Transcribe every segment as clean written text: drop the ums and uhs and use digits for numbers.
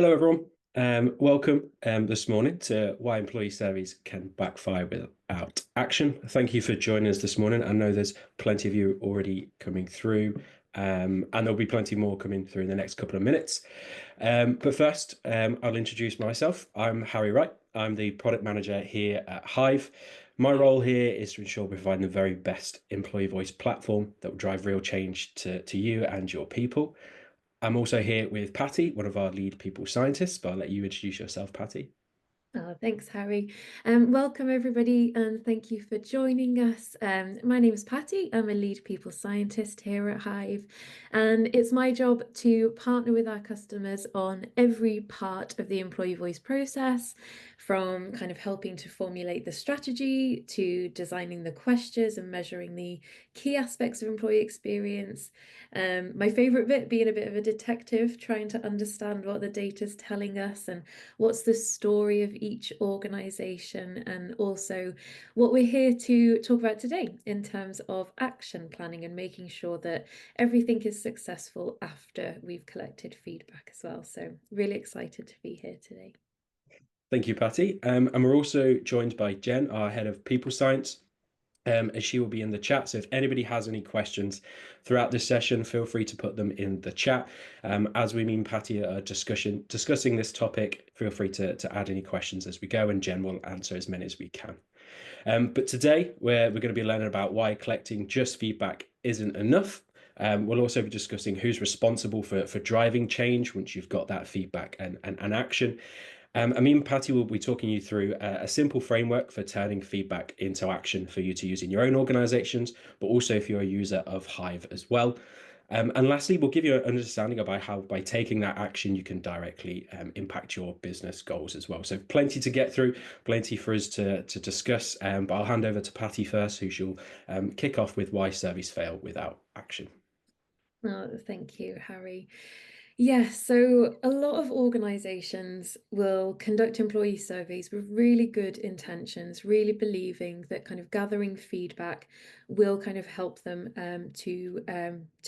Hello, everyone. Welcome this morning to Why Employee Surveys Can Backfire Without Action. Thank you for joining us this morning. I know there's plenty of you already coming through, and there'll be plenty more coming through in the next couple of minutes. But first, I'll introduce myself. I'm Harry Wright. I'm the product manager here at Hive. My role here is to ensure we're providing the very best employee voice platform that will drive real change to you and your people. I'm also here with Patti, one of our lead people scientists, but I'll let you introduce yourself, Patti. Oh, thanks, Harry. Welcome, everybody, and thank you for joining us. My name is Patti. I'm a lead people scientist here at Hive, and it's my job to partner with our customers on every part of the employee voice process, from kind of helping to formulate the strategy to designing the questions and measuring the key aspects of employee experience. My favorite bit being a bit of a detective, trying to understand what the data is telling us and what's the story of each organization, and also what we're here to talk about today in terms of action planning and making sure that everything is successful after we've collected feedback as well. So really excited to be here today. Thank you, Patti. And we're also joined by Jen, our head of people science, and she will be in the chat. So if anybody has any questions throughout this session, feel free to put them in the chat. As we mean, Patti, are discussing this topic, feel free to add any questions as we go, and Jen will answer as many as we can. But today we're going to be learning about why collecting just feedback isn't enough. We'll also be discussing who's responsible for driving change once you've got that feedback and action. I mean, Patti will be talking you through a simple framework for turning feedback into action for you to use in your own organizations, but also if you're a user of Hive as well. And lastly, we'll give you an understanding about how by taking that action, you can directly impact your business goals as well. So plenty to get through, plenty for us to discuss. But I'll hand over to Patti first, who she'll kick off with why surveys fail without action. Oh, thank you, Harry. Yes, so a lot of organizations will conduct employee surveys with really good intentions, really believing that kind of gathering feedback will kind of help them to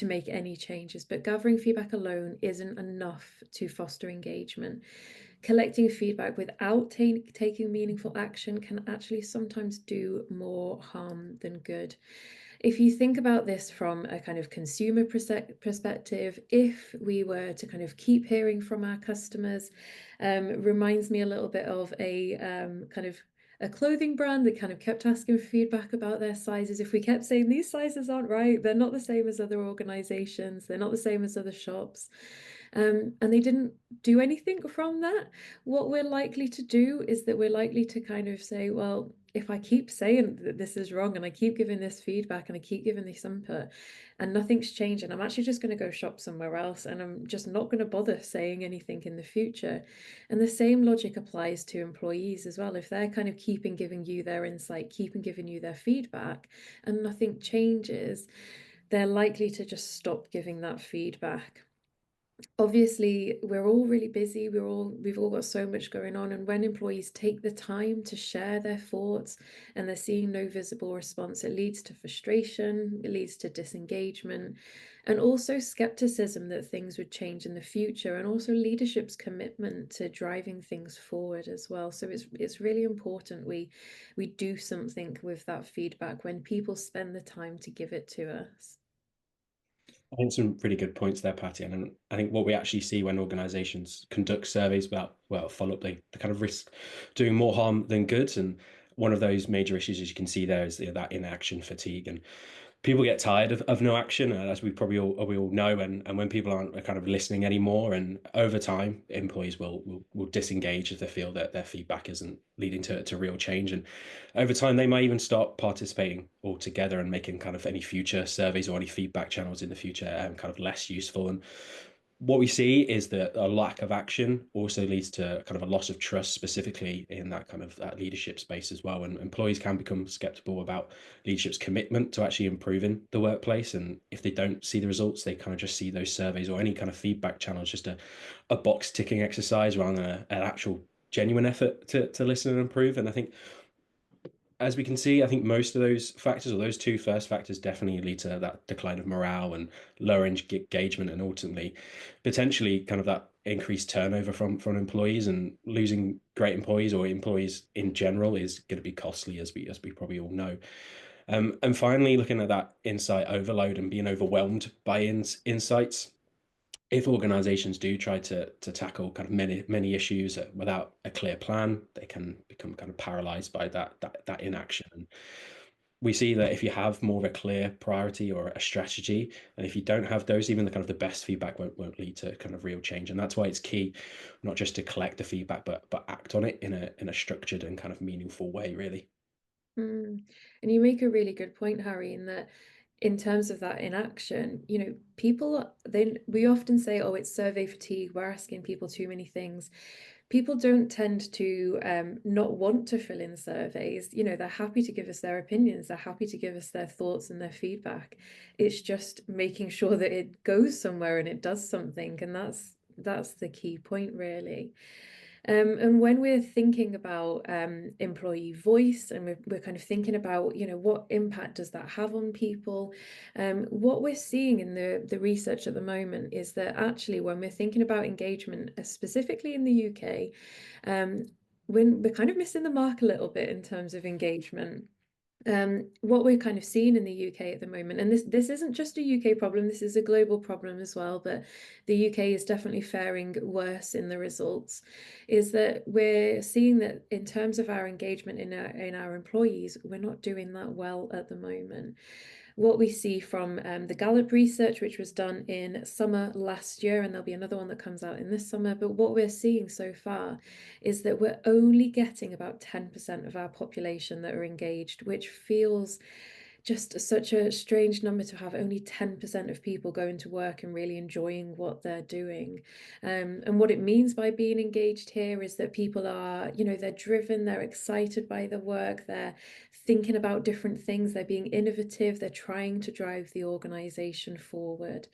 make any changes. But gathering feedback alone isn't enough to foster engagement. Collecting feedback without taking meaningful action can actually sometimes do more harm than good. If you think about this from a kind of consumer perspective, if we were to kind of keep hearing from our customers, reminds me a little bit of a kind of a clothing brand that kind of kept asking for feedback about their sizes. If we kept saying these sizes aren't right, they're not the same as other organizations, they're not the same as other shops, and they didn't do anything from that, what we're likely to do is that we're likely to kind of say, well, if I keep saying that this is wrong and I keep giving this feedback and I keep giving this input and nothing's changing, I'm actually just going to go shop somewhere else and I'm just not going to bother saying anything in the future. And the same logic applies to employees as well. If they're kind of keeping giving you their insight, keeping giving you their feedback, and nothing changes, they're likely to just stop giving that feedback. Obviously, we're all really busy, we've all got so much going on, and when employees take the time to share their thoughts and they're seeing no visible response, it leads to frustration, it leads to disengagement, and also skepticism that things would change in the future, and also leadership's commitment to driving things forward as well. So it's really important we do something with that feedback when people spend the time to give it to us. I think some really good points there, Patti. And I think what we actually see when organizations conduct surveys about, well, follow up, they kind of risk doing more harm than good. And one of those major issues, as you can see there, is that inaction fatigue. And people get tired of no action, as we all know, and when people aren't kind of listening anymore, and over time, employees will disengage if they feel that their feedback isn't leading to real change, and over time they might even start participating altogether and making kind of any future surveys or any feedback channels in the future kind of less useful. And what we see is that a lack of action also leads to kind of a loss of trust, specifically in that kind of that leadership space as well. And employees can become skeptical about leadership's commitment to actually improving the workplace. And if they don't see the results, they kind of just see those surveys or any kind of feedback channels just a box ticking exercise rather than an actual genuine effort to listen and improve. And I think, as we can see, I think most of those factors, or those two first factors, definitely lead to that decline of morale and lower engagement, and ultimately, potentially, kind of that increased turnover from employees, and losing great employees or employees in general is going to be costly, as we probably all know. And finally, looking at that insight overload and being overwhelmed by insights, if organizations do try to tackle kind of many issues without a clear plan, they can become kind of paralyzed by that inaction. And we see that if you have more of a clear priority or a strategy, and if you don't have those, even the kind of the best feedback won't lead to kind of real change. And that's why it's key not just to collect the feedback, but act on it in a structured and kind of meaningful way, really. Mm. And you make a really good point, Harry, in that in terms of that inaction, people we often say, oh, it's survey fatigue, we're asking people too many things. People don't tend to not want to fill in surveys. They're happy to give us their opinions, they're happy to give us their thoughts and their feedback. It's just making sure that it goes somewhere and it does something, and that's the key point, really. And when we're thinking about employee voice, and we're kind of thinking about, what impact does that have on people? What we're seeing in the research at the moment is that actually, when we're thinking about engagement, specifically in the UK, when we're kind of missing the mark a little bit in terms of engagement. What we're kind of seeing in the UK at the moment, and this isn't just a UK problem, this is a global problem as well, but the UK is definitely faring worse in the results, is that we're seeing that in terms of our engagement in our employees, we're not doing that well at the moment. What we see from the Gallup research, which was done in summer last year, and there'll be another one that comes out in this summer, but what we're seeing so far is that we're only getting about 10% of our population that are engaged, which feels just such a strange number to have only 10% of people going to work and really enjoying what they're doing. And what it means by being engaged here is that people are, they're driven, they're excited by the work, they're thinking about different things, they're being innovative, they're trying to drive the organization forward.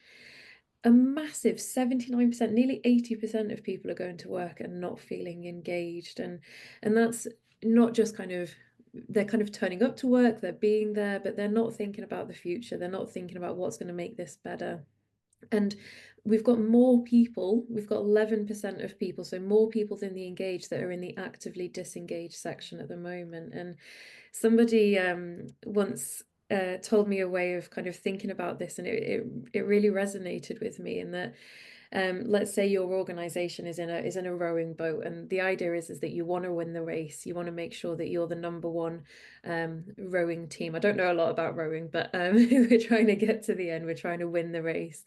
A massive 79%, nearly 80% of people are going to work and not feeling engaged. And that's not just they're kind of turning up to work, they're being there, but they're not thinking about the future. They're not thinking about what's going to make this better. And we've got more people, we've got 11% of people, so more people than the engaged, that are in the actively disengaged section at the moment. And somebody once told me a way of kind of thinking about this, and it really resonated with me, in that let's say your organization is in a rowing boat, and the idea is that you want to win the race, you want to make sure that you're the number one rowing team. I don't know a lot about rowing, but we're trying to get to the end, we're trying to win the race.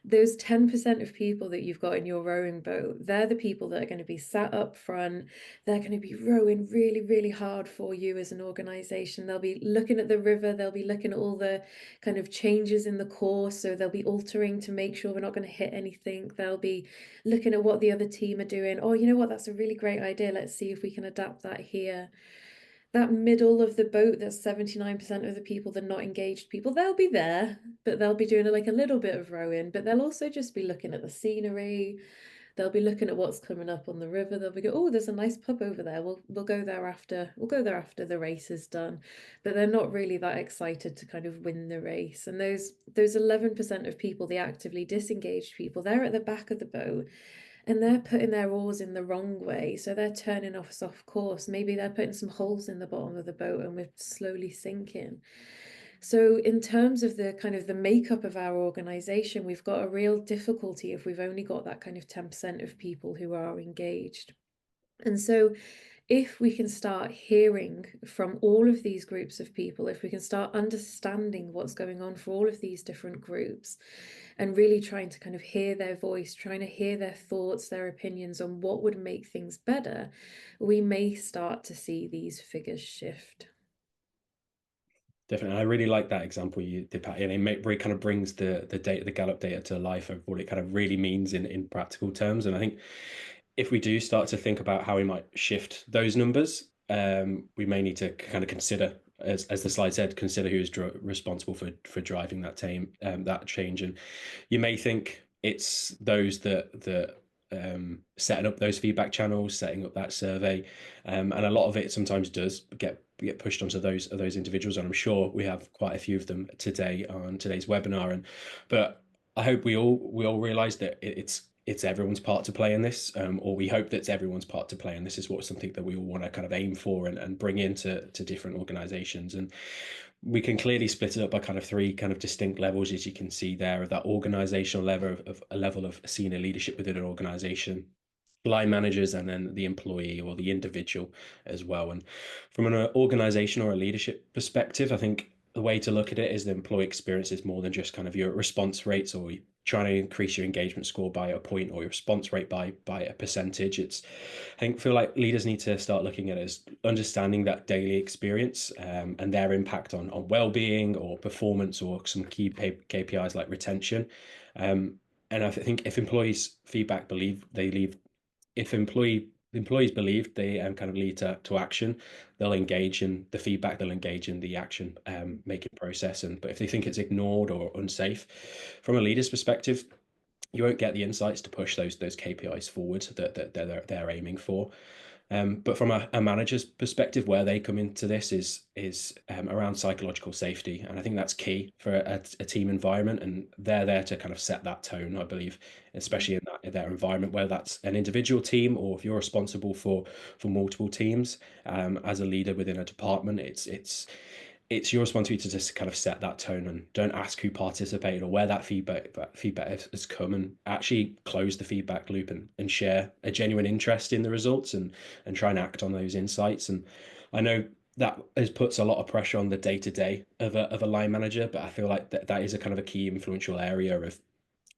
Those 10% of people that you've got in your rowing boat, they're the people that are going to be sat up front. They're going to be rowing really, really hard for you as an organization. They'll be looking at the river, they'll be looking at all the kind of changes in the course. So they'll be altering to make sure we're not going to hit anything. They'll be looking at what the other team are doing. Oh, you know what? That's a really great idea. Let's see if we can adapt that here. That middle of the boat, that's 79% of the people, the not engaged people, they'll be there, but they'll be doing like a little bit of rowing, but they'll also just be looking at the scenery. They'll be looking at what's coming up on the river. They'll be go, oh, there's a nice pub over there. We'll go there after the race is done. But they're not really that excited to kind of win the race. And those 11% of people, the actively disengaged people, they're at the back of the boat, and they're putting their oars in the wrong way. So they're turning off course. Maybe they're putting some holes in the bottom of the boat and we're slowly sinking. So in terms of the kind of the makeup of our organization, we've got a real difficulty if we've only got that kind of 10% of people who are engaged. And so if we can start hearing from all of these groups of people, if we can start understanding what's going on for all of these different groups, and really trying to kind of hear their voice, trying to hear their thoughts, their opinions on what would make things better, we may start to see these figures shift. Definitely. I really like that example you did, Patty, and it kind of brings the data, the Gallup data, to life of what it kind of really means in practical terms. And I think if we do start to think about how we might shift those numbers, we may need to kind of consider, as the slide said, consider who is responsible for driving that that change. And you may think it's those that setting up those feedback channels, setting up that survey, and a lot of it sometimes does get pushed onto those individuals. And I'm sure we have quite a few of them today on today's webinar. But I hope we all realize that it's it's everyone's part to play in this, or we hope that it's everyone's part to play, and this is what something that we all want to kind of aim for and bring into different organizations. And we can clearly split it up by kind of three kind of distinct levels, as you can see there, of that organizational level of a level of senior leadership within an organization, line managers, and then the employee or the individual as well. And from an organization or a leadership perspective, I think the way to look at it is the employee experience is more than just kind of your response rates or trying to increase your engagement score by a point or your response rate by a percentage. It's I think feel like leaders need to start looking at it as understanding that daily experience, and their impact on well-being or performance or some key KPIs like retention. And I think if employees feedback believe they leave if employees believe they kind of lead to action, they'll engage in the feedback, they'll engage in the action making process. And but if they think it's ignored or unsafe, from a leader's perspective, you won't get the insights to push those KPIs forward that they're aiming for. But from a manager's perspective, where they come into this is around psychological safety, and I think that's key for a team environment. And they're there to kind of set that tone, I believe, especially in their environment, whether that's an individual team or if you're responsible for multiple teams. As a leader within a department, it's your responsibility to just kind of set that tone and don't ask who participated or where that feedback has come, and actually close the feedback loop and share a genuine interest in the results and try and act on those insights. And I know that puts a lot of pressure on the day to day of a line manager, but I feel like that is a kind of a key influential area of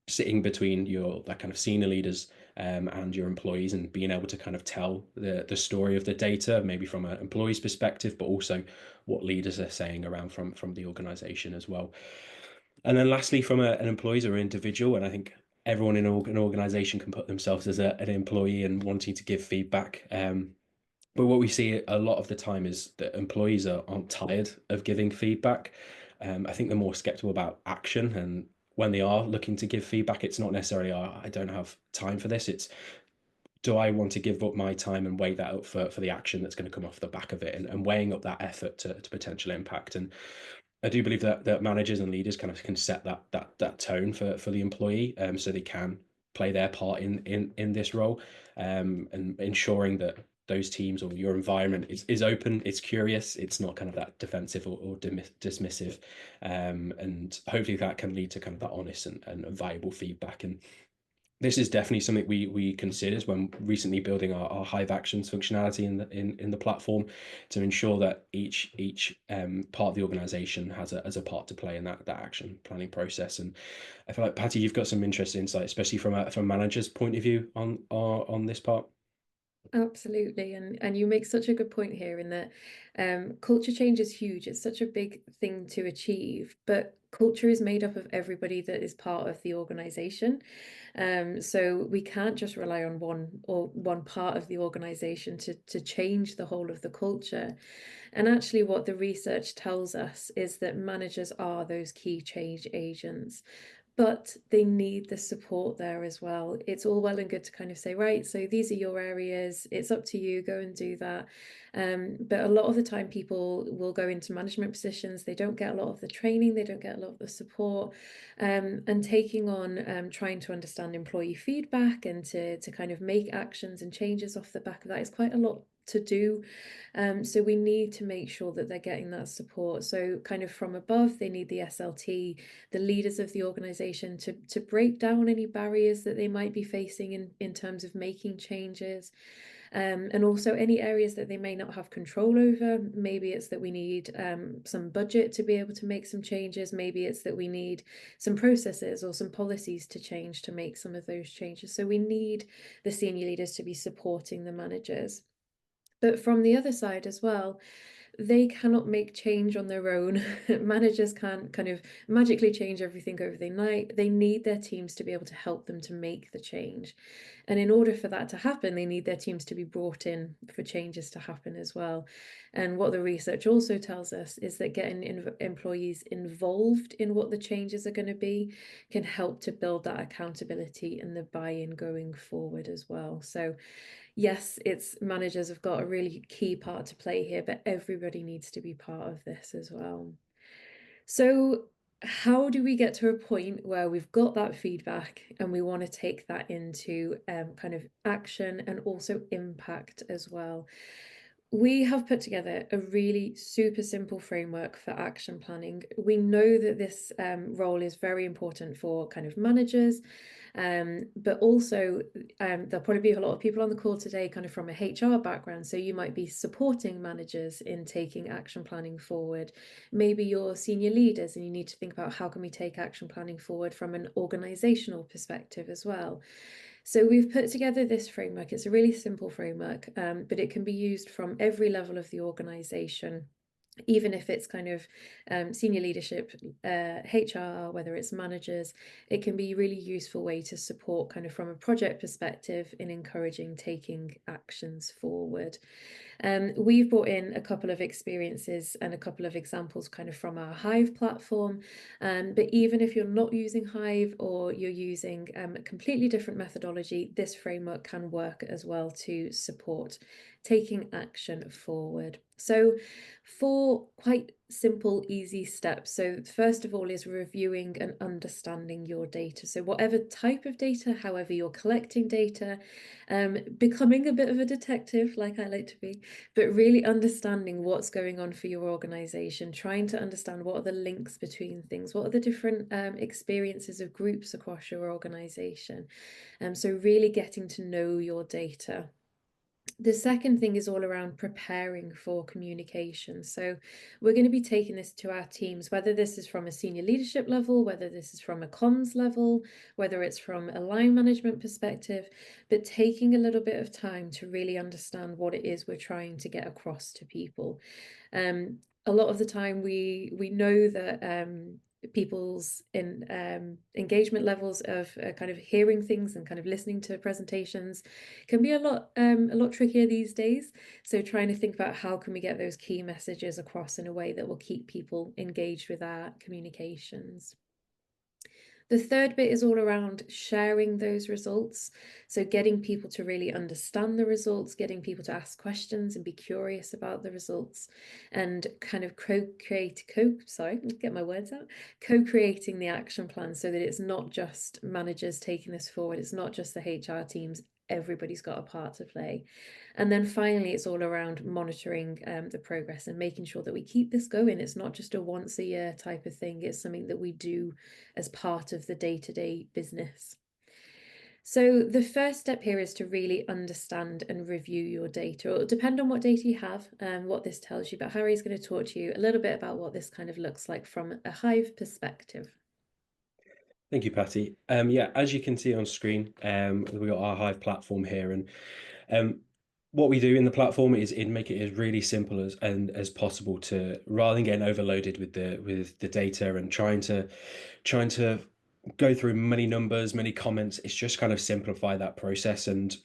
sitting between your that kind of senior leaders and your employees, and being able to kind of tell the story of the data, maybe from an employee's perspective, but also what leaders are saying around from the organization as well. And then lastly, from an employee or individual, and I think everyone in an organization can put themselves as an employee and wanting to give feedback. But what we see a lot of the time is that employees aren't tired of giving feedback. I think they're more skeptical about action. And when they are looking to give feedback, it's not necessarily, oh, I don't have time for this. It's, do I want to give up my time and weigh that up for the action that's going to come off the back of it, and weighing up that effort to potential impact. And I do believe that managers and leaders kind of can set that tone for the employee, so they can play their part in this role, and ensuring that those teams or your environment is open, it's curious, it's not kind of that defensive or dismissive, and hopefully that can lead to kind of that honest and valuable feedback. And this is definitely something we considered when recently building our Hive Actions functionality in the platform, to ensure that each part of the organization has a part to play in that action planning process. And I feel like, Patti, you've got some interesting insight, especially from a manager's point of view on this part. Absolutely, and you make such a good point here in that culture change is huge. It's such a big thing to achieve, but culture is made up of everybody that is part of the organization. So we can't just rely on one part of the organization to change the whole of the culture. And actually, what the research tells us is that managers are those key change agents, but they need the support there as well. It's all well and good to kind of say, right, so these are your areas, it's up to you, go and do that. But a lot of the time people will go into management positions, they don't get a lot of the training, they don't get a lot of the support, and taking on trying to understand employee feedback and to kind of make actions and changes off the back of that is quite a lot to do. So we need to make sure that they're getting that support. So kind of from above, they need the SLT, the leaders of the organization, to break down any barriers that they might be facing in terms of making changes. And also any areas that they may not have control over. Maybe it's that we need some budget to be able to make some changes. Maybe it's that we need some processes or some policies to change to make some of those changes. So we need the senior leaders to be supporting the managers. But from the other side as well, they cannot make change on their own. Managers can't kind of magically change everything over the night. They need their teams to be able to help them to make the change. And in order for that to happen, they need their teams to be brought in for changes to happen as well. And what the research also tells us is that getting employees involved in what the changes are going to be can help to build that accountability and the buy-in going forward as well. So yes, it's managers have got a really key part to play here, but everybody needs to be part of this as well. So how do we get to a point where we've got that feedback and we want to take that into kind of action and also impact as well? We have put together a really super simple framework for action planning. We know that this role is very important for kind of managers, but also there'll probably be a lot of people on the call today kind of from a HR background. So you might be supporting managers in taking action planning forward. Maybe you're senior leaders and you need to think about how can we take action planning forward from an organizational perspective as well. So we've put together this framework. It's a really simple framework, but it can be used from every level of the organization, even if it's kind of senior leadership, HR, whether it's managers. It can be a really useful way to support kind of from a project perspective in encouraging taking actions forward. We've brought in a couple of experiences and a couple of examples kind of from our Hive platform. But even if you're not using Hive or you're using a completely different methodology, this framework can work as well to support taking action forward. So 4 quite simple, easy steps. So first of all is reviewing and understanding your data. So whatever type of data, however you're collecting data, becoming a bit of a detective, like I like to be, but really understanding what's going on for your organization, trying to understand what are the links between things, what are the different experiences of groups across your organization. So really getting to know your data. The second thing is all around preparing for communication. So we're going to be taking this to our teams, whether this is from a senior leadership level, whether this is from a comms level, whether it's from a line management perspective, but taking a little bit of time to really understand what it is we're trying to get across to people. A lot of the time we know that people's engagement levels of kind of hearing things and kind of listening to presentations can be a lot trickier these days. So trying to think about how can we get those key messages across in a way that will keep people engaged with our communications. The third bit is all around sharing those results. So getting people to really understand the results, getting people to ask questions and be curious about the results, and kind of co-creating the action plan so that it's not just managers taking this forward, it's not just the HR teams, everybody's got a part to play. And then finally, it's all around monitoring the progress and making sure that we keep this going. It's not just a once a year type of thing, it's something that we do as part of the day-to-day business. So the first step here is to really understand and review your data. It'll depend on what data you have and what this tells you, but Harry's going to talk to you a little bit about what this kind of looks like from a Hive perspective. Thank you, Patti. Yeah, as you can see on screen, we've got our Hive platform here, and what we do in the platform is make it as really simple as possible to, rather than getting overloaded with the data and trying to go through many numbers, many comments. It's just kind of simplify that process. And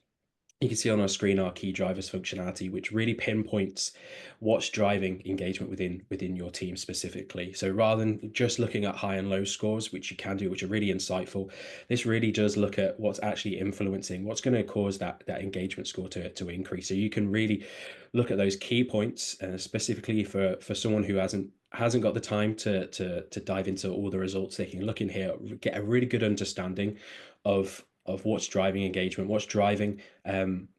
you can see on our screen our key drivers functionality, which really pinpoints what's driving engagement within your team specifically. So rather than just looking at high and low scores, which you can do, which are really insightful, this really does look at what's actually influencing, what's going to cause that engagement score to increase. So you can really look at those key points, specifically for someone who hasn't got the time to dive into all the results. They can look in here, get a really good understanding of what's driving engagement, what's driving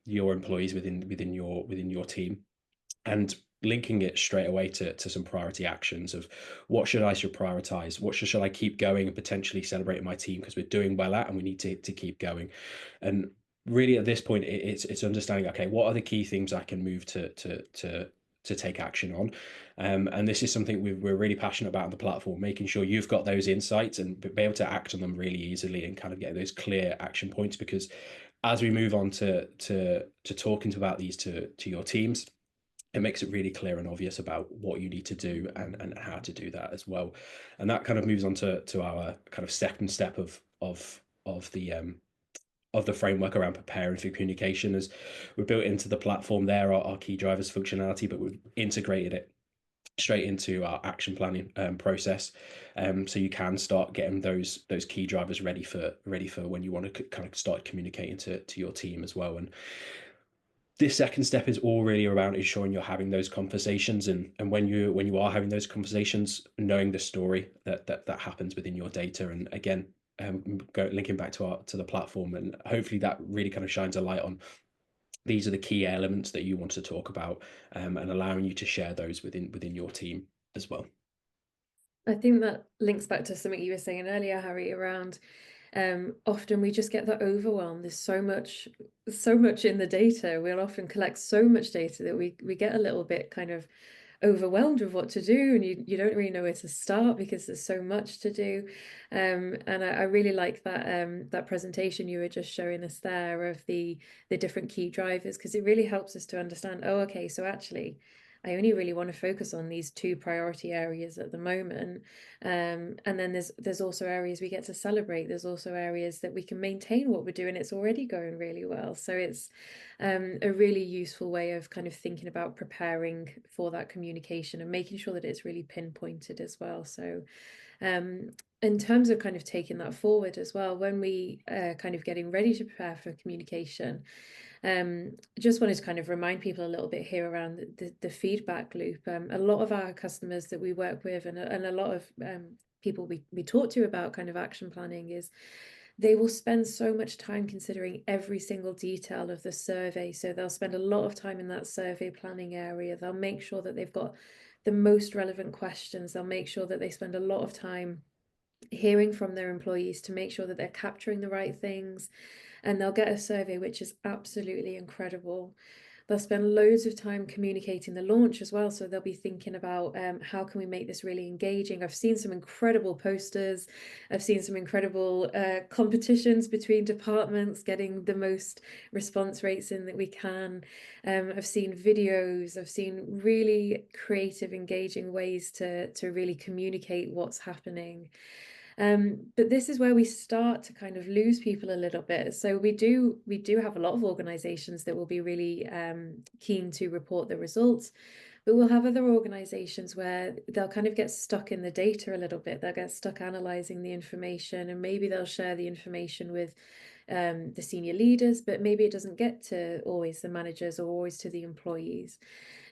your employees within your team, and linking it straight away to some priority actions of what should prioritize, what should I keep going and potentially celebrating my team because we're doing well at and we need to keep going. And really at this point it's understanding, okay, what are the key things I can move to take action on. And this is something we're really passionate about on the platform, making sure you've got those insights and be able to act on them really easily and kind of get those clear action points. Because as we move on to talking about these to your teams, it makes it really clear and obvious about what you need to do and how to do that as well. And that kind of moves on to our kind of second step of the framework around preparing for communication. As we've built into the platform there our key drivers functionality, but we've integrated it straight into our action planning process, so you can start getting those key drivers ready for when you want to kind of start communicating to your team as well. And this second step is all really around ensuring you're having those conversations, and when you are having those conversations, knowing the story that happens within your data. And again, linking back to the platform, and hopefully that really kind of shines a light on these are the key elements that you want to talk about, and allowing you to share those within your team as well. I think that links back to something you were saying earlier, Harry, around often we just get that overwhelm. There's so much in the data. We'll often collect so much data that we get a little bit kind of overwhelmed with what to do, and you don't really know where to start because there's so much to do. And I really like that presentation you were just showing us there of the different key drivers, because it really helps us to understand, oh, okay, so actually I only really want to focus on these two priority areas at the moment. And then there's also areas we get to celebrate. There's also areas that we can maintain what we're doing. It's already going really well. So it's a really useful way of kind of thinking about preparing for that communication and making sure that it's really pinpointed as well. So in terms of kind of taking that forward as well, when we kind of getting ready to prepare for communication, just wanted to kind of remind people a little bit here around the feedback loop. A lot of our customers that we work with, and a lot of people we talk to about kind of action planning, is they will spend so much time considering every single detail of the survey. So they'll spend a lot of time in that survey planning area. They'll make sure that they've got the most relevant questions. They'll make sure that they spend a lot of time hearing from their employees to make sure that they're capturing the right things, and they'll get a survey which is absolutely incredible. They'll spend loads of time communicating the launch as well. So they'll be thinking about how can we make this really engaging. I've seen some incredible posters. I've seen some incredible competitions between departments, getting the most response rates in that we can. I've seen videos. I've seen really creative, engaging ways to really communicate what's happening. But this is where we start to kind of lose people a little bit. So we do have a lot of organizations that will be really keen to report the results, but we'll have other organizations where they'll kind of get stuck in the data a little bit. They'll get stuck analyzing the information, and maybe they'll share the information with the senior leaders, but maybe it doesn't get to always the managers or always to the employees.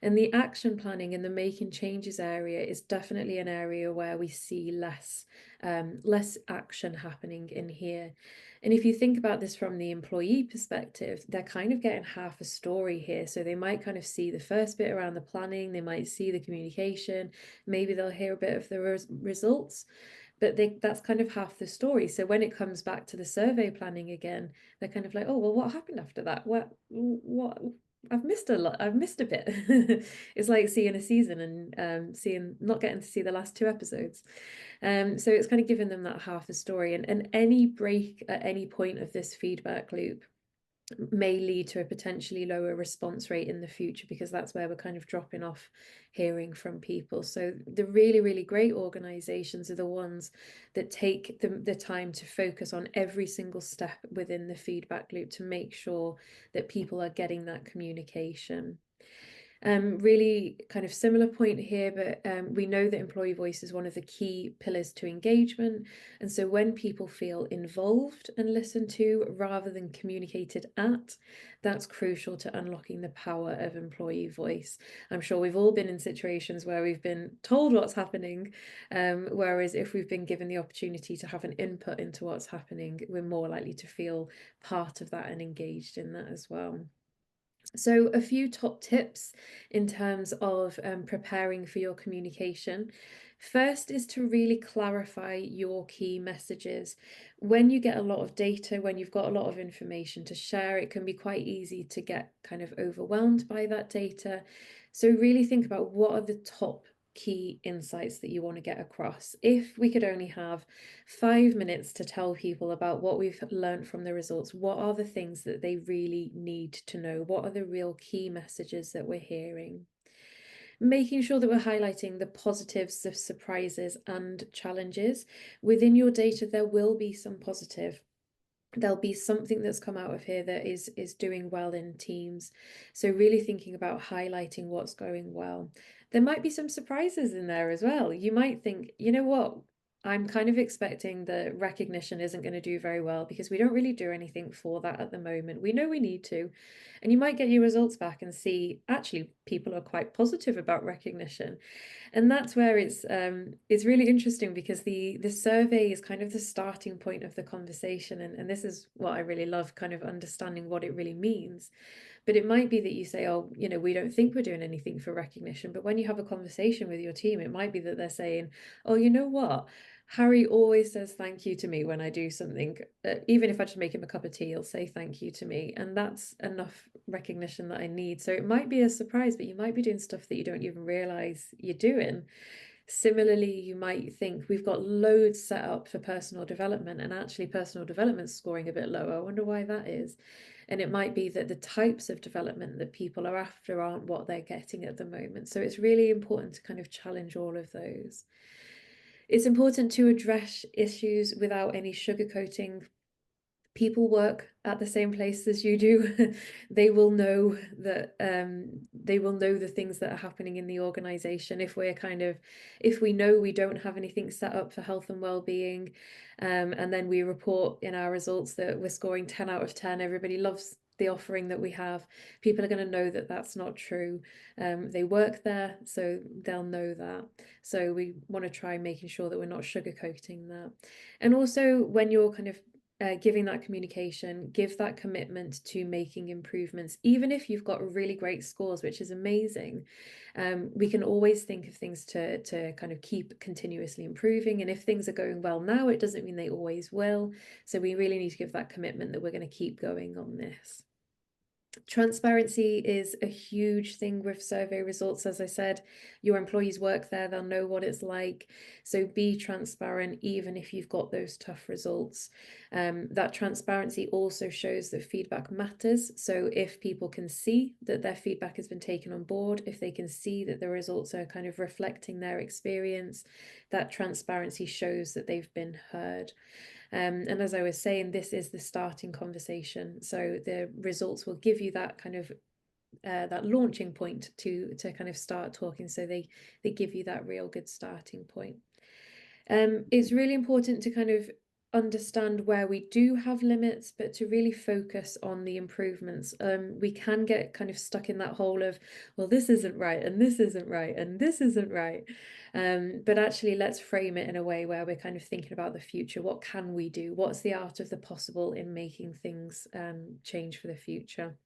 And the action planning and the making changes area is definitely an area where we see less action happening in here. And if you think about this from the employee perspective, they're kind of getting half a story here. So they might kind of see the first bit around the planning, they might see the communication, maybe they'll hear a bit of the results, but that's kind of half the story. So when it comes back to the survey planning again, they're kind of like, oh, well, what happened after that? What I've missed a lot. I've missed a bit. It's like seeing a season and not getting to see the last two episodes. So it's kind of giving them that half a story, and any break at any point of this feedback loop may lead to a potentially lower response rate in the future, because that's where we're kind of dropping off hearing from people. So the really, really great organizations are the ones that take the time to focus on every single step within the feedback loop to make sure that people are getting that communication. Really kind of similar point here, but we know that employee voice is one of the key pillars to engagement. And so when people feel involved and listened to rather than communicated at, that's crucial to unlocking the power of employee voice. I'm sure we've all been in situations where we've been told what's happening, whereas if we've been given the opportunity to have an input into what's happening, we're more likely to feel part of that and engaged in that as well. So a few top tips in terms of preparing for your communication. First is to really clarify your key messages. When you get a lot of data, when you've got a lot of information to share, it can be quite easy to get kind of overwhelmed by that data. So really think about what are the top key insights that you want to get across. If we could only have 5 minutes to tell people about what we've learned from the results, what are the things that they really need to know? What are the real key messages that we're hearing? Making sure that we're highlighting the positives, the surprises and challenges. Within your data, there will be some positive. There'll be something that's come out of here that is doing well in teams. So really thinking about highlighting what's going well. There might be some surprises in there as well. You might think, you know what, I'm kind of expecting that recognition isn't going to do very well because we don't really do anything for that at the moment. We know we need to, and you might get your results back and see actually people are quite positive about recognition. And that's where it's really interesting because the survey is kind of the starting point of the conversation, and this is what I really love, kind of understanding what it really means. But it might be that you say, oh, we don't think we're doing anything for recognition. But when you have a conversation with your team, it might be that they're saying, oh, you know what? Harry always says thank you to me when I do something. Even if I just make him a cup of tea, he'll say thank you to me. And that's enough recognition that I need. So it might be a surprise, but you might be doing stuff that you don't even realize you're doing. Similarly, you might think we've got loads set up for personal development, and actually personal development's scoring a bit lower. I wonder why that is. And it might be that the types of development that people are after aren't what they're getting at the moment. So it's really important to kind of challenge all of those. It's important to address issues without any sugarcoating. People work at the same place as you do. They will know that they will know the things that are happening in the organization. If we know we don't have anything set up for health and well-being, and then we report in our results that we're scoring 10 out of 10, everybody loves the offering that we have, people are going to know that that's not true. They work there, so they'll know that. So we want to try making sure that we're not sugarcoating that. And also when you're kind of giving that communication, give that commitment to making improvements, even if you've got really great scores, which is amazing. We can always think of things to kind of keep continuously improving. And if things are going well now, it doesn't mean they always will. So we really need to give that commitment that we're going to keep going on this. Transparency is a huge thing with survey results. As I said, your employees work there, they'll know what it's like. So be transparent, even if you've got those tough results. That transparency also shows that feedback matters. So if people can see that their feedback has been taken on board, if they can see that the results are kind of reflecting their experience, that transparency shows that they've been heard. And as I was saying, this is the starting conversation. So the results will give you that kind of that launching point to kind of start talking. So they give you that real good starting point. It's really important to kind of understand where we do have limits, but to really focus on the improvements. We can get kind of stuck in that hole of, well, this isn't right, and this isn't right, and this isn't right. But actually, let's frame it in a way where we're kind of thinking about the future. What can we do? What's the art of the possible in making things change for the future?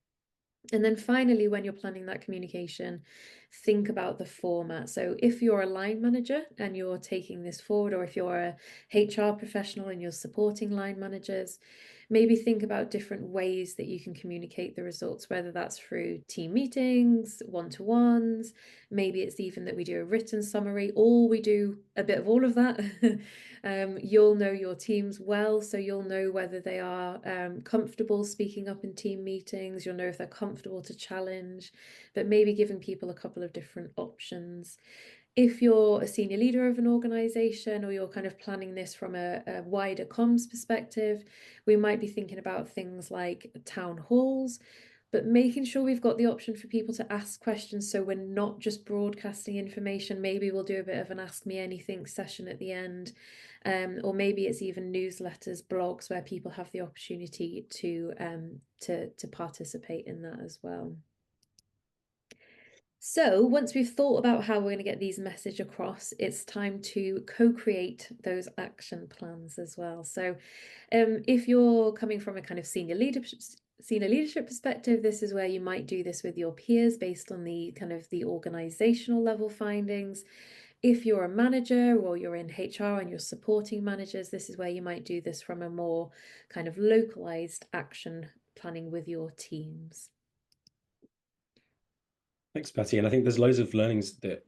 And then finally, when you're planning that communication, think about the format. So if you're a line manager and you're taking this forward, or if you're a HR professional and you're supporting line managers, maybe think about different ways that you can communicate the results, whether that's through team meetings, one-to-ones, maybe it's even that we do a written summary, or we do a bit of all of that. You'll know your teams well, so you'll know whether they are comfortable speaking up in team meetings, you'll know if they're comfortable to challenge, but maybe giving people a couple of different options. If you're a senior leader of an organization, or you're kind of planning this from a wider comms perspective, we might be thinking about things like town halls, but making sure we've got the option for people to ask questions, so we're not just broadcasting information. Maybe we'll do a bit of an Ask Me Anything session at the end, or maybe it's even newsletters, blogs, where people have the opportunity to participate in that as well. So once we've thought about how we're going to get these message across, it's time to co-create those action plans as well. So if you're coming from a kind of senior leadership perspective, this is where you might do this with your peers based on the kind of the organizational level findings. If you're a manager or you're in HR and you're supporting managers, this is where you might do this from a more kind of localized action planning with your teams. Thanks, Patti. And I think there's loads of learnings that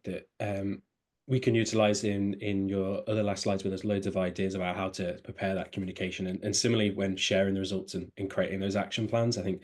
we can utilize in your other last slides, where there's loads of ideas about how to prepare that communication. And similarly, when sharing the results and creating those action plans, I think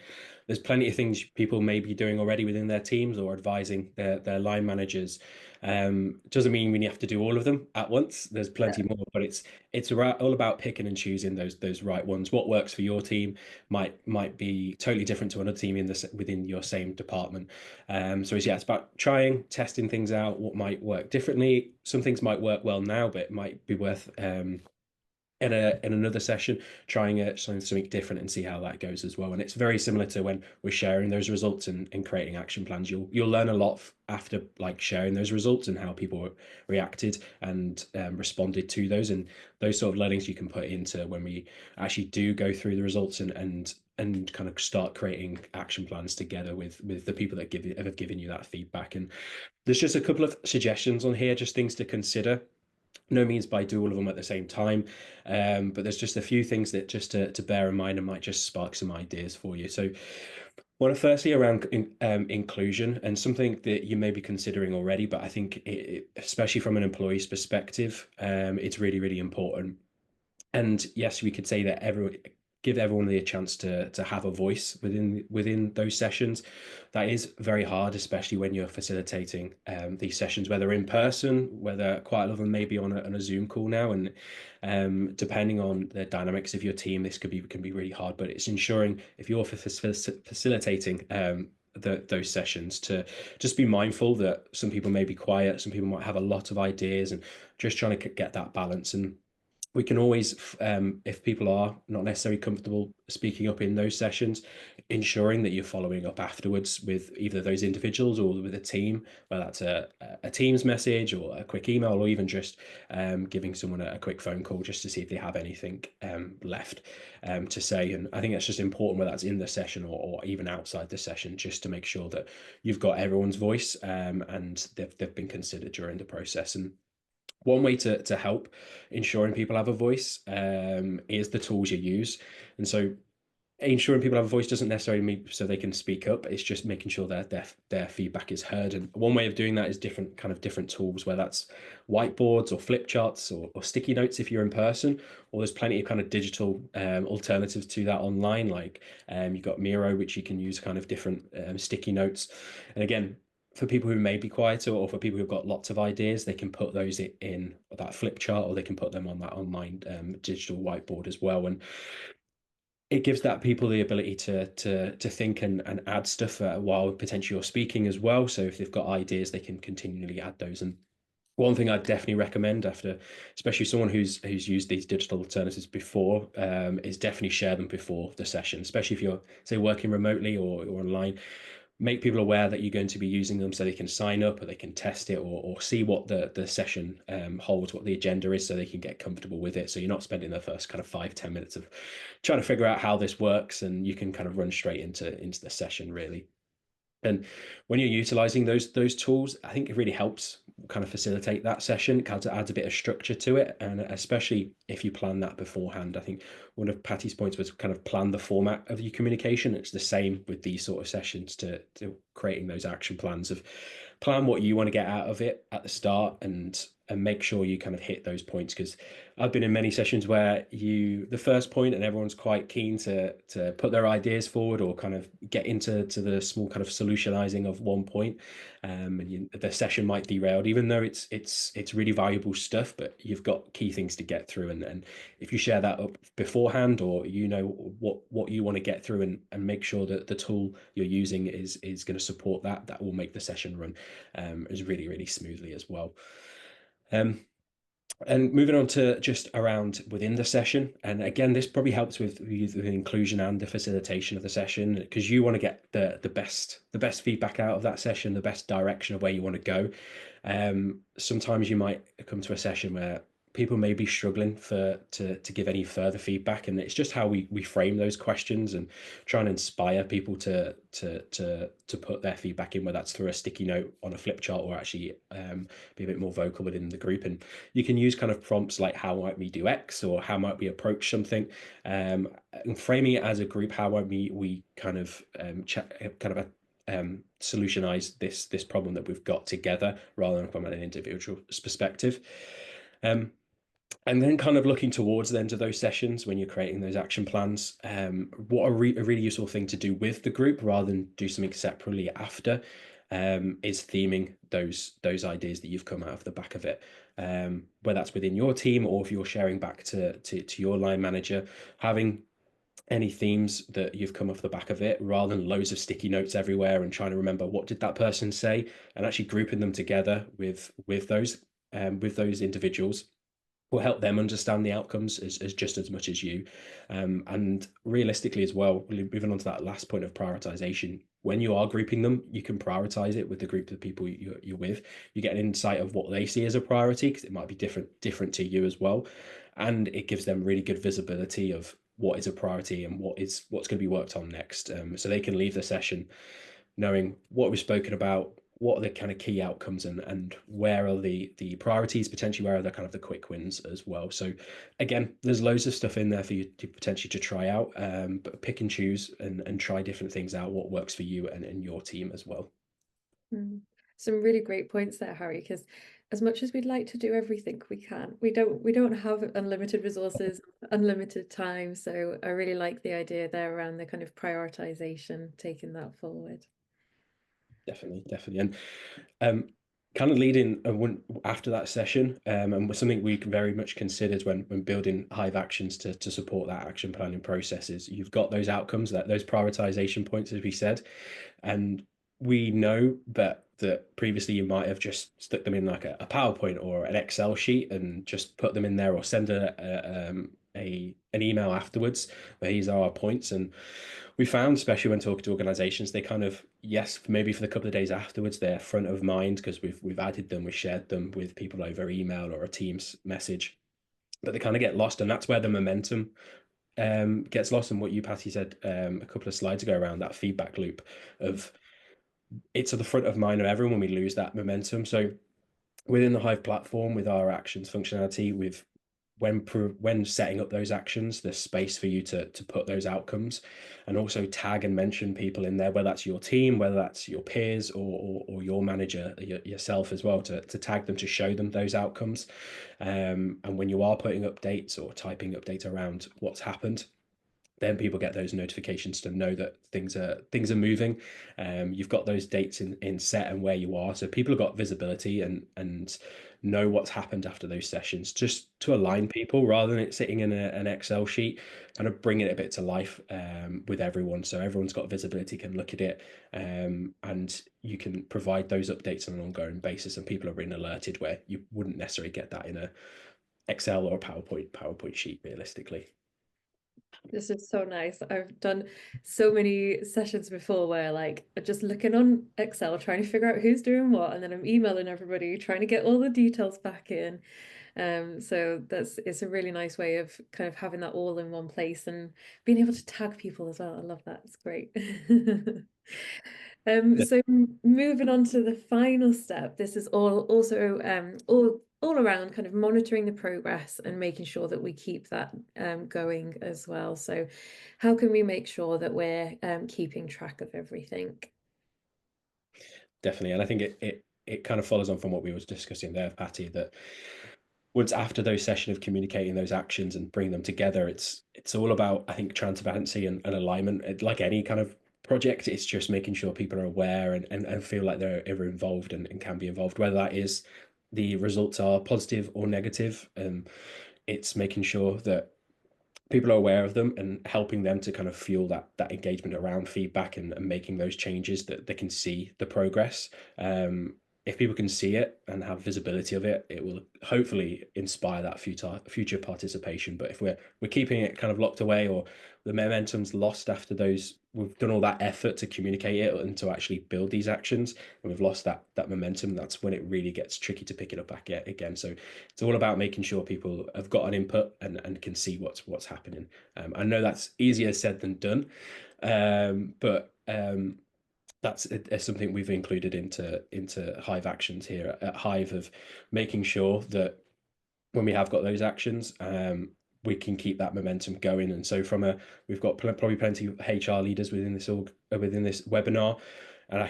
there's plenty of things people may be doing already within their teams or advising their line managers. Doesn't mean we have to do all of them at once. There's plenty more, but it's all about picking and choosing those right ones. What works for your team might be totally different to another team within your same department. So it's about trying, testing things out, what might work differently. Some things might work well now, but it might be worth in another session trying something different and see how that goes as well. And it's very similar to when we're sharing those results and creating action plans. You'll learn a lot after like sharing those results and how people reacted and responded to those, and those sort of learnings you can put into when we actually do go through the results and kind of start creating action plans together with the people that have given you that feedback. And there's just a couple of suggestions on here, just things to consider. No means by do all of them at the same time, but there's just a few things that just to bear in mind and might just spark some ideas for you. So, one, firstly, around inclusion, and something that you may be considering already, but I think especially from an employee's perspective, it's really, really important. And yes, we could say that give everyone the chance to have a voice within those sessions. That is very hard, especially when you're facilitating these sessions, whether in person, whether quite a lot of them may be on a Zoom call now, and depending on the dynamics of your team, this can be really hard. But it's ensuring if you're facilitating those sessions, to just be mindful that some people may be quiet, some people might have a lot of ideas, and just trying to get that balance. And we can always, if people are not necessarily comfortable speaking up in those sessions, ensuring that you're following up afterwards with either those individuals or with a team, whether that's a Teams message or a quick email, or even just giving someone a quick phone call just to see if they have anything left to say. And I think that's just important, whether that's in the session or even outside the session, just to make sure that you've got everyone's voice and they've been considered during the process. And one way to help ensuring people have a voice is the tools you use. And so ensuring people have a voice doesn't necessarily mean so they can speak up. It's just making sure that their feedback is heard. And one way of doing that is different tools, whether that's whiteboards or flip charts or sticky notes if you're in person, or there's plenty of kind of digital alternatives to that online. Like you've got Miro, which you can use kind of different sticky notes. And again, for people who may be quieter or for people who've got lots of ideas, they can put those in that flip chart, or they can put them on that online digital whiteboard as well. And it gives that people the ability to think and add stuff while potentially you're speaking as well. So if they've got ideas, they can continually add those. And one thing I'd definitely recommend, after, especially someone who's used these digital alternatives before, is definitely share them before the session, especially if you're, say, working remotely or online. Make people aware that you're going to be using them so they can sign up, or they can test it, or see what the session holds, what the agenda is, so they can get comfortable with it. So you're not spending the first kind of 5-10 minutes of trying to figure out how this works, and you can kind of run straight into the session, really. And when you're utilizing those tools, I think it really helps kind of facilitate that session. It kind of adds a bit of structure to it, and especially if you plan that beforehand. I think one of Patti's points was kind of plan the format of your communication. It's the same with these sort of sessions, to creating those action plans of plan what you want to get out of it at the start, and make sure you kind of hit those points. Because I've been in many sessions where the first point and everyone's quite keen to put their ideas forward, or kind of get into the small kind of solutionizing of one point, and the session might derail, even though it's really valuable stuff, but you've got key things to get through. And if you share that up beforehand, or what you want to get through, and make sure that the tool you're using is going to support that will make the session run as really, really smoothly as well. And moving on to just around within the session, and again, this probably helps with the inclusion and the facilitation of the session, because you want to get the best feedback out of that session, the best direction of where you want to go. Sometimes you might come to a session where people may be struggling to give any further feedback, and it's just how we frame those questions and try and inspire people to put their feedback in, whether that's through a sticky note on a flip chart, or actually be a bit more vocal within the group. And you can use kind of prompts like, how might we do X, or how might we approach something, and framing it as a group. How might we kind of solutionize this problem that we've got together, rather than from an individual perspective. And then kind of looking towards the end of those sessions when you're creating those action plans, what a really useful thing to do with the group rather than do something separately after, is theming those ideas that you've come out of the back of it. Whether that's within your team or if you're sharing back to your line manager, having any themes that you've come off the back of it rather than loads of sticky notes everywhere and trying to remember what did that person say, and actually grouping them together with those individuals will help them understand the outcomes as just as much as you. And realistically as well, moving on to that last point of prioritization, when you are grouping them, you can prioritize it with the group of people you're with. You get an insight of what they see as a priority because it might be different to you as well. And it gives them really good visibility of what is a priority and what's going to be worked on next. So they can leave the session knowing what we've spoken about, what are the kind of key outcomes, and where are the priorities, potentially where are the kind of the quick wins as well. So again, there's loads of stuff in there for you to potentially to try out, but pick and choose and try different things out, what works for you and your team as well. Some really great points there, Harry, because as much as we'd like to do everything, we can't. We don't have unlimited resources, unlimited time. So I really like the idea there around the kind of prioritization, taking that forward. Definitely. And kind of leading after that session, and was something we very much considered when building Hive actions to support that action planning processes. You've got those outcomes, those prioritization points, as we said, and we know that previously you might have just stuck them in like a PowerPoint or an Excel sheet and just put them in there, or send an email afterwards where these are our points. And we found, especially when talking to organizations, they kind of, yes, maybe for the couple of days afterwards, they're front of mind because we've added them, we've shared them with people over email or a Teams message, but they kind of get lost. And that's where the momentum gets lost. And what you, Patti, said a couple of slides ago around that feedback loop of it's at the front of mind of everyone when we lose that momentum. So within the Hive platform, with our actions functionality, with when setting up those actions, there's space for you to put those outcomes, and also tag and mention people in there, whether that's your team, whether that's your peers, or your manager, yourself as well, to tag them, to show them those outcomes. And when you are putting updates or typing updates around what's happened, then people get those notifications to know that things are moving. You've got those dates in set and where you are, so people have got visibility and know what's happened after those sessions, just to align people rather than it sitting in an Excel sheet, kind of bringing it a bit to life with everyone, so everyone's got visibility, can look at it, and you can provide those updates on an ongoing basis, and people are being alerted where you wouldn't necessarily get that in a Excel or a PowerPoint sheet realistically. This is so nice. I've done so many sessions before where like I'm just looking on Excel trying to figure out who's doing what, and then I'm emailing everybody trying to get all the details back in. So it's a really nice way of kind of having that all in one place and being able to tag people as well. I love that. It's great. So moving on to the final step, this is all around kind of monitoring the progress and making sure that we keep that going as well. So how can we make sure that we're keeping track of everything? Definitely, and I think it kind of follows on from what we were discussing there, Patti, that once after those session of communicating those actions and bringing them together, it's all about, I think, transparency and alignment. Like any kind of project, it's just making sure people are aware and feel like they're ever involved and can be involved, whether that is the results are positive or negative. It's making sure that people are aware of them and helping them to kind of fuel that engagement around feedback and making those changes, that they can see the progress. If people can see it and have visibility of it, it will hopefully inspire that future participation. But if we're keeping it kind of locked away, or the momentum's lost after those, we've done all that effort to communicate it and to actually build these actions, and we've lost that momentum, that's when it really gets tricky to pick it up back again. So it's all about making sure people have got an input and can see what's happening. I know that's easier said than done, but that's something we've included into Hive actions here at Hive, of making sure that when we have got those actions, we can keep that momentum going. And so we've got probably plenty of HR leaders within this webinar, and I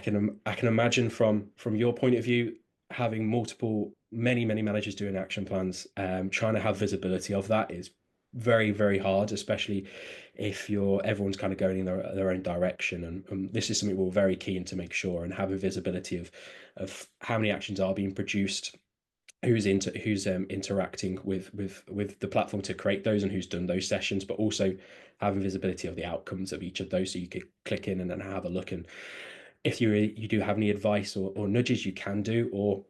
can imagine from your point of view, having multiple many managers doing action plans, trying to have visibility of that is very hard, especially if everyone's kind of going in their own direction. And this is something we're very keen to make sure, and having visibility of how many actions are being produced, who's interacting with the platform to create those, and who's done those sessions, but also having visibility of the outcomes of each of those, so you could click in and then have a look. And if you do have any advice or nudges you can do, or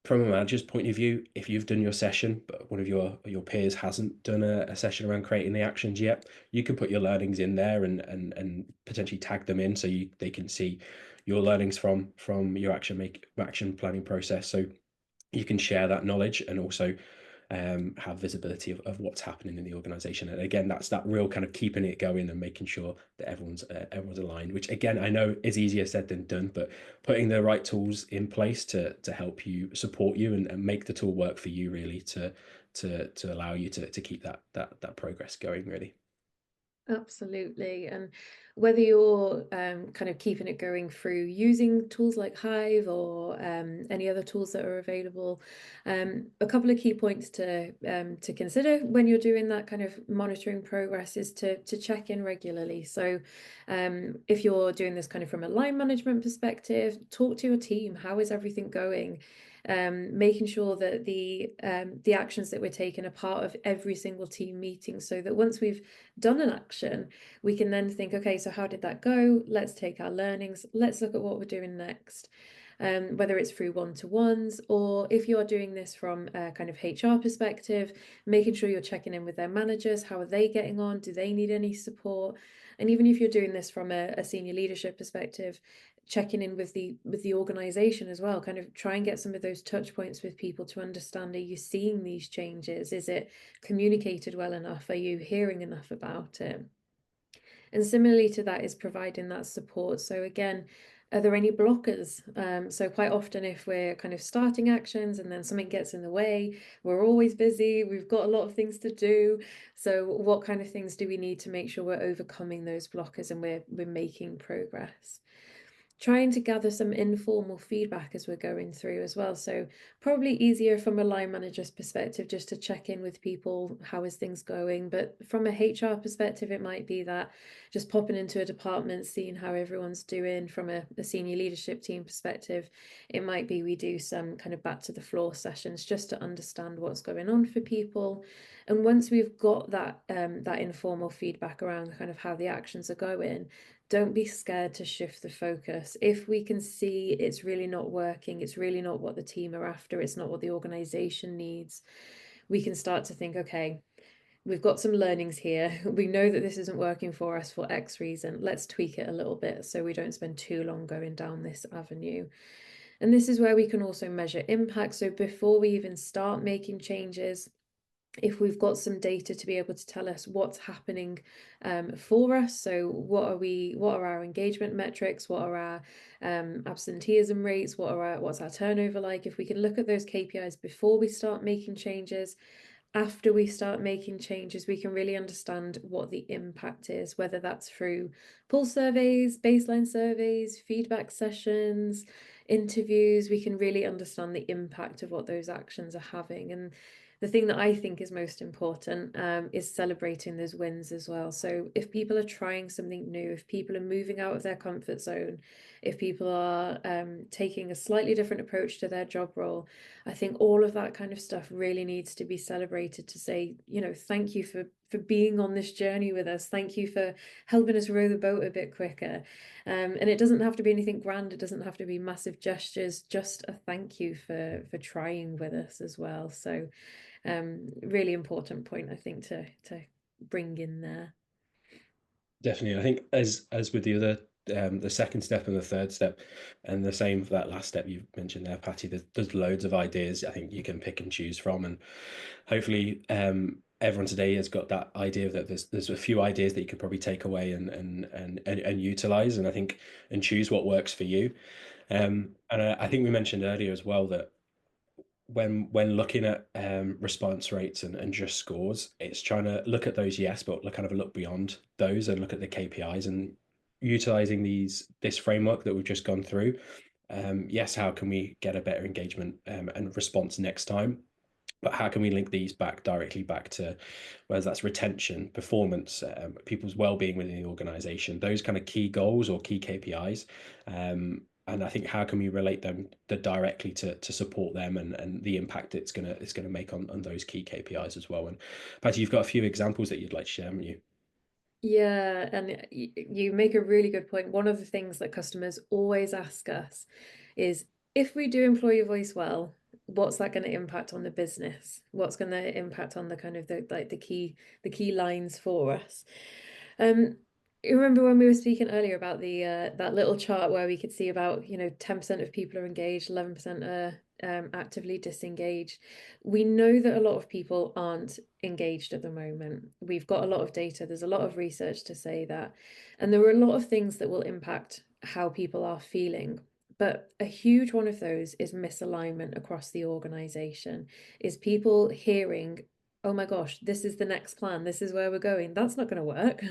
from a manager's point of view, if you've done your session but one of your peers hasn't done a session around creating the actions yet, you can put your learnings in there and potentially tag them in, so they can see your learnings from your action planning process, so you can share that knowledge and also have visibility of what's happening in the organization. And again, that's that real kind of keeping it going and making sure that everyone's aligned, which again, I know is easier said than done, but putting the right tools in place to help you, support you, and make the tool work for you, really, to allow you to keep that progress going, really. Absolutely. And whether you're kind of keeping it going through using tools like Hive or any other tools that are available, a couple of key points to consider when you're doing that kind of monitoring progress is to check in regularly. So if you're doing this kind of from a line management perspective, talk to your team. How is everything going? Making sure that the actions that we're taking are part of every single team meeting, so that once we've done an action, we can then think, okay, so how did that go? Let's take our learnings. Let's look at what we're doing next. Whether it's through one-to-ones, or if you're doing this from a kind of HR perspective, making sure you're checking in with their managers. How are they getting on? Do they need any support? And even if you're doing this from a senior leadership perspective, checking in with the organization as well, kind of try and get some of those touch points with people to understand, are you seeing these changes? Is it communicated well enough? Are you hearing enough about it? And similarly to that is providing that support. So again, are there any blockers? So quite often if we're kind of starting actions and then something gets in the way, we're always busy, we've got a lot of things to do. So what kind of things do we need to make sure we're overcoming those blockers and we're making progress? Trying to gather some informal feedback as we're going through as well. So probably easier from a line manager's perspective just to check in with people, how is things going? But from a HR perspective, it might be that just popping into a department, seeing how everyone's doing. From a senior leadership team perspective, it might be we do some kind of back to the floor sessions just to understand what's going on for people. And once we've got that that informal feedback around kind of how the actions are going, don't be scared to shift the focus. If we can see it's really not working, it's really not what the team are after, it's not what the organization needs, we can start to think, okay, we've got some learnings here. We know that this isn't working for us for X reason. Let's tweak it a little bit so we don't spend too long going down this avenue. And this is where we can also measure impact. So before we even start making changes, if we've got some data to be able to tell us what's happening for us, so what are our engagement metrics, what are our absenteeism rates, what's our turnover like, if we can look at those KPIs before we start making changes, after we start making changes, we can really understand what the impact is, whether that's through pulse surveys, baseline surveys, feedback sessions, interviews. We can really understand the impact of what those actions are having. And the thing that I think is most important is celebrating those wins as well. So if people are trying something new, if people are moving out of their comfort zone, if people are taking a slightly different approach to their job role, I think all of that kind of stuff really needs to be celebrated, to say, you know, thank you for being on this journey with us. Thank you for helping us row the boat a bit quicker. And it doesn't have to be anything grand. It doesn't have to be massive gestures, just a thank you for trying with us as well. So really important point, I think, to bring in there. Definitely. I think as with the other, the second step and the third step, and the same for that last step you mentioned there, Patty, there's loads of ideas I think you can pick and choose from. And hopefully everyone today has got that idea that there's a few ideas that you could probably take away and utilize, and I think, and choose what works for you. And I think we mentioned earlier as well that when looking at response rates and just scores, it's trying to look at those, yes, but kind of look beyond those and look at the KPIs, and utilizing this framework that we've just gone through Yes, how can we get a better engagement and response next time? But how can we link these directly back to, whether that's retention, performance, people's well-being within the organization, those kind of key goals or key KPIs. And I think, how can we relate them directly to support them and the impact it's gonna make on those key KPIs as well. And Patty, you've got a few examples that you'd like to share, haven't you? Yeah, and you make a really good point. One of the things that customers always ask us is, if we do employee voice well, what's that going to impact on the business? What's going to impact on the kind of the key lines for us? You remember when we were speaking earlier about the that little chart where we could see about, 10% of people are engaged, 11% are actively disengaged. We know that a lot of people aren't engaged at the moment. We've got a lot of data. There's a lot of research to say that. And there are a lot of things that will impact how people are feeling. But a huge one of those is misalignment across the organization, is people hearing, oh my gosh, this is the next plan, this is where we're going. That's not going to work.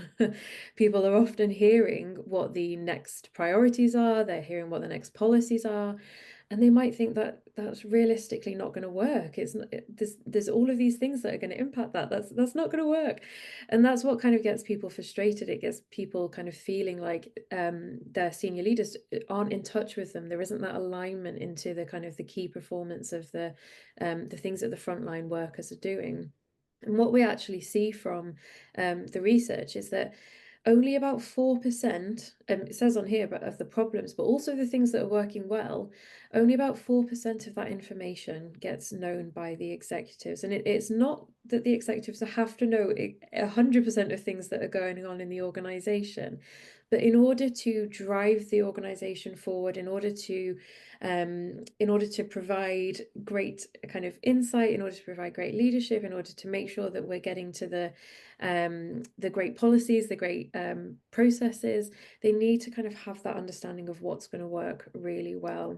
People are often hearing what the next priorities are, they're hearing what the next policies are, and they might think that that's realistically not going to work. It's not, there's all of these things that are going to impact that. That's not going to work, and that's what kind of gets people frustrated. It gets people kind of feeling like their senior leaders aren't in touch with them. There isn't that alignment into the kind of the key performance of the things that the frontline workers are doing. And what we actually see from the research is that only about 4%, it says on here, but of the problems, but also the things that are working well, only about 4% of that information gets known by the executives. And it's not that the executives have to know 100% of things that are going on in the organization, but in order to drive the organization forward, in order to provide great kind of insight, in order to provide great leadership, in order to make sure that we're getting to the great policies, the great processes, they need to kind of have that understanding of what's going to work really well.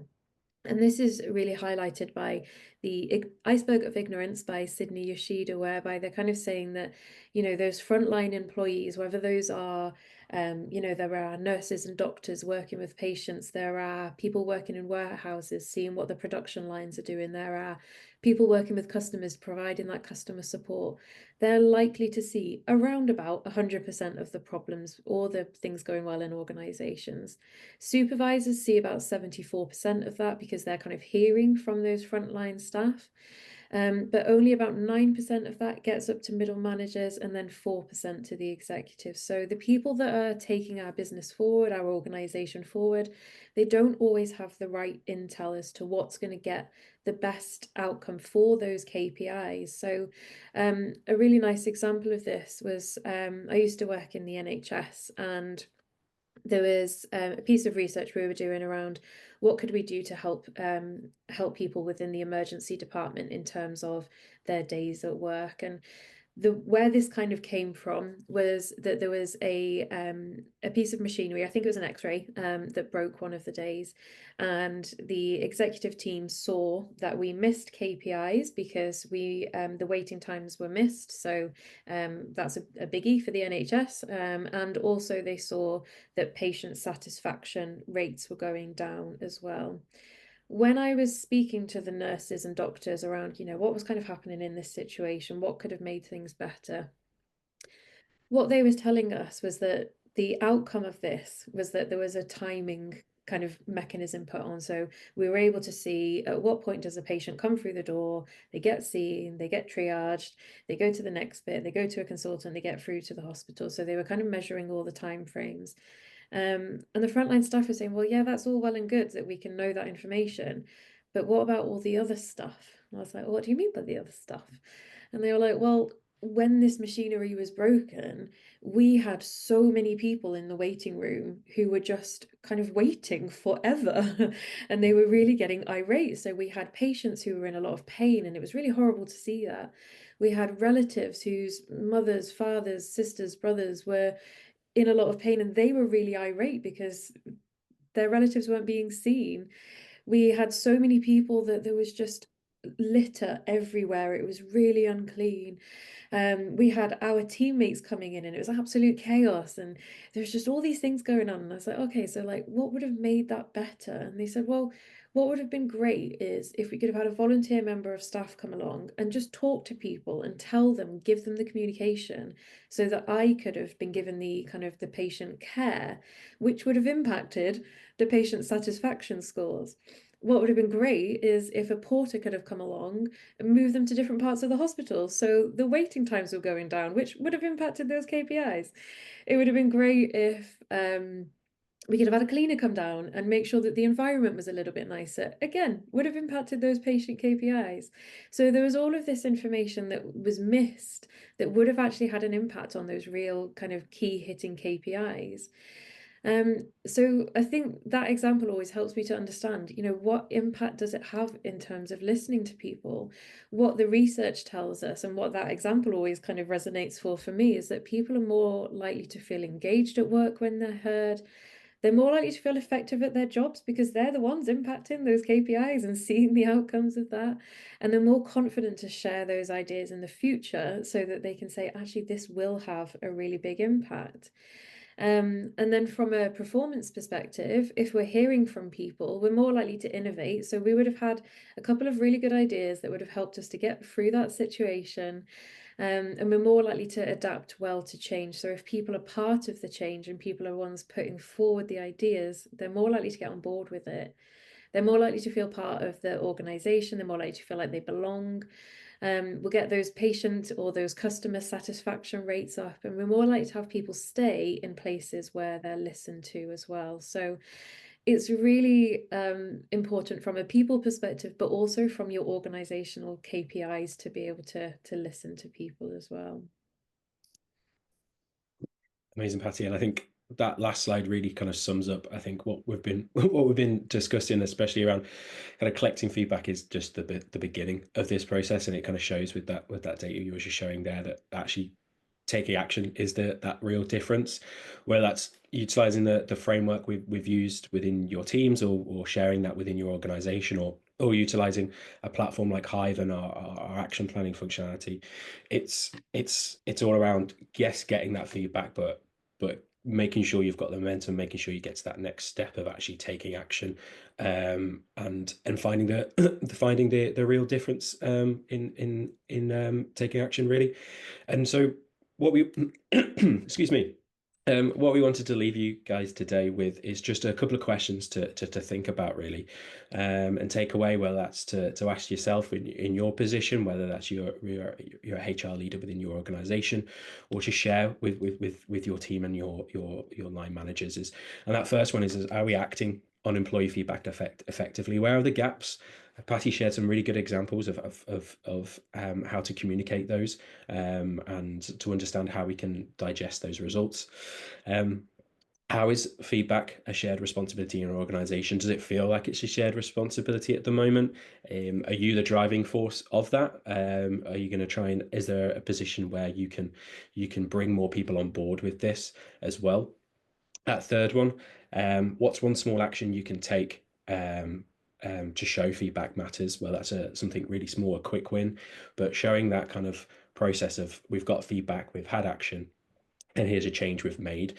And this is really highlighted by the Iceberg of Ignorance by Sydney Yoshida, whereby they're kind of saying that, those frontline employees, whether those are, there are nurses and doctors working with patients, there are people working in warehouses, seeing what the production lines are doing, there are people working with customers, providing that customer support. They're likely to see around about 100% of the problems or the things going well in organizations. Supervisors see about 74% of that because they're kind of hearing from those frontline staff. But only about 9% of that gets up to middle managers, and then 4% to the executives. So the people that are taking our business forward, our organization forward, they don't always have the right intel as to what's going to get the best outcome for those KPIs. So a really nice example of this was, I used to work in the NHS, and there was a piece of research we were doing around what could we do to help people within the emergency department in terms of their days at work. And where this kind of came from was that there was a piece of machinery, I think it was an X-ray, that broke one of the days, and the executive team saw that we missed KPIs because the waiting times were missed. So that's a biggie for the NHS, and also they saw that patient satisfaction rates were going down as well. When I was speaking to the nurses and doctors around, what was kind of happening in this situation, what could have made things better, what they was telling us was that the outcome of this was that there was a timing kind of mechanism put on. So we were able to see at what point does a patient come through the door, they get seen, they get triaged, they go to the next bit, they go to a consultant, they get through to the hospital. So they were kind of measuring all the time frames. And the frontline staff were saying, well, yeah, that's all well and good that we can know that information, but what about all the other stuff? And I was like, well, what do you mean by the other stuff? And they were like, well, when this machinery was broken, we had so many people in the waiting room who were just kind of waiting forever and they were really getting irate. So we had patients who were in a lot of pain, and it was really horrible to see that. We had relatives whose mothers, fathers, sisters, brothers were in a lot of pain, and they were really irate because their relatives weren't being seen. We had so many people that there was just litter everywhere. It was really unclean. We had our teammates coming in and it was absolute chaos, and there's just all these things going on. And I was like, okay, so like what would have made that better? And they said, well, what would have been great is if we could have had a volunteer member of staff come along and just talk to people and tell them, give them the communication, so that I could have been given the kind of the patient care, which would have impacted the patient satisfaction scores. What would have been great is if a porter could have come along and moved them to different parts of the hospital, so the waiting times were going down, which would have impacted those KPIs. It would have been great if we could have had a cleaner come down and make sure that the environment was a little bit nicer. Again, would have impacted those patient KPIs. So there was all of this information that was missed that would have actually had an impact on those real kind of key hitting KPIs. So I think that example always helps me to understand, what impact does it have in terms of listening to people? What the research tells us, and what that example always kind of resonates for me, is that people are more likely to feel engaged at work when they're heard. They're more likely to feel effective at their jobs because they're the ones impacting those KPIs and seeing the outcomes of that. And they're more confident to share those ideas in the future so that they can say, actually, this will have a really big impact. And then from a performance perspective, if we're hearing from people, we're more likely to innovate. So we would have had a couple of really good ideas that would have helped us to get through that situation. And we're more likely to adapt well to change. So if people are part of the change and people are ones putting forward the ideas, they're more likely to get on board with it. They're more likely to feel part of the organization. They're more likely to feel like they belong. We'll get those patient or those customer satisfaction rates up, and we're more likely to have people stay in places where they're listened to as well. So it's really important from a people perspective, but also from your organizational KPIs to be able to listen to people as well. Amazing, Patty. And I think that last slide really kind of sums up, I think, what we've been discussing, especially around kind of collecting feedback, is just the beginning of this process. And it kind of shows with that data you were just showing there that actually taking action is that real difference, whether that's utilizing the framework we've used within your teams, or sharing that within your organization, or utilizing a platform like Hive and our action planning functionality. It's all around, yes, getting that feedback, but making sure you've got the momentum, making sure you get to that next step of actually taking action, and finding the real difference in taking action, really. And so what we excuse me, what we wanted to leave you guys today with is just a couple of questions to think about, really, and take away, whether that's to ask yourself in your position, whether that's your HR leader within your organization, or to share with your team and your line managers. And that first one is are we acting on employee feedback effectively? Where are the gaps? Patti shared some really good examples of how to communicate those, and to understand how we can digest those results. How is feedback a shared responsibility in an organization? Does it feel like it's a shared responsibility at the moment? Are you the driving force of that? Are you going to try and, is there a position where you can bring more people on board with this as well? That third one, what's one small action you can take to show feedback matters? Well, that's something really small, a quick win, but showing that kind of process of, we've got feedback, we've had action, and here's a change we've made.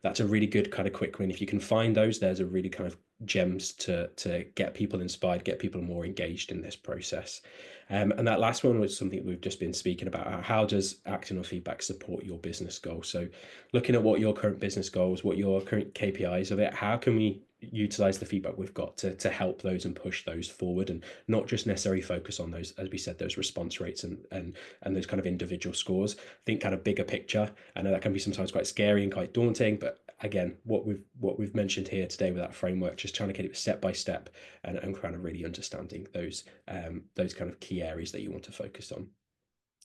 That's a really good kind of quick win. If you can find those, there's a really kind of gems to get people inspired, get people more engaged in this process. And that last one was something we've just been speaking about. How does acting on feedback support your business goals? So looking at what your current business goals, what your current KPIs of it, how can we utilize the feedback we've got to help those and push those forward, and not just necessarily focus on those, as we said, those response rates and those kind of individual scores. Think kind of bigger picture. I know that can be sometimes quite scary and quite daunting, but again, what we've mentioned here today with that framework, just trying to get it step by step, and kind of really understanding those kind of key areas that you want to focus on.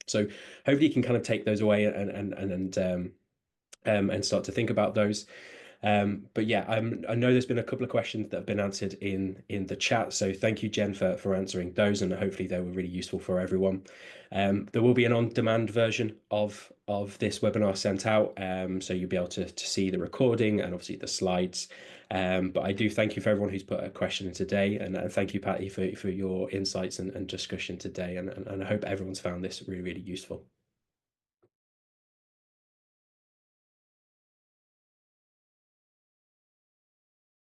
So hopefully you can kind of take those away and start to think about those. But yeah, I know there's been a couple of questions that have been answered in the chat. So thank you, Jen, for answering those, and hopefully they were really useful for everyone. There will be an on-demand version of this webinar sent out, so you'll be able to see the recording and obviously the slides. But I do thank you for everyone who's put a question in today, and thank you, Patti, for your insights and discussion today. And I hope everyone's found this really, really useful.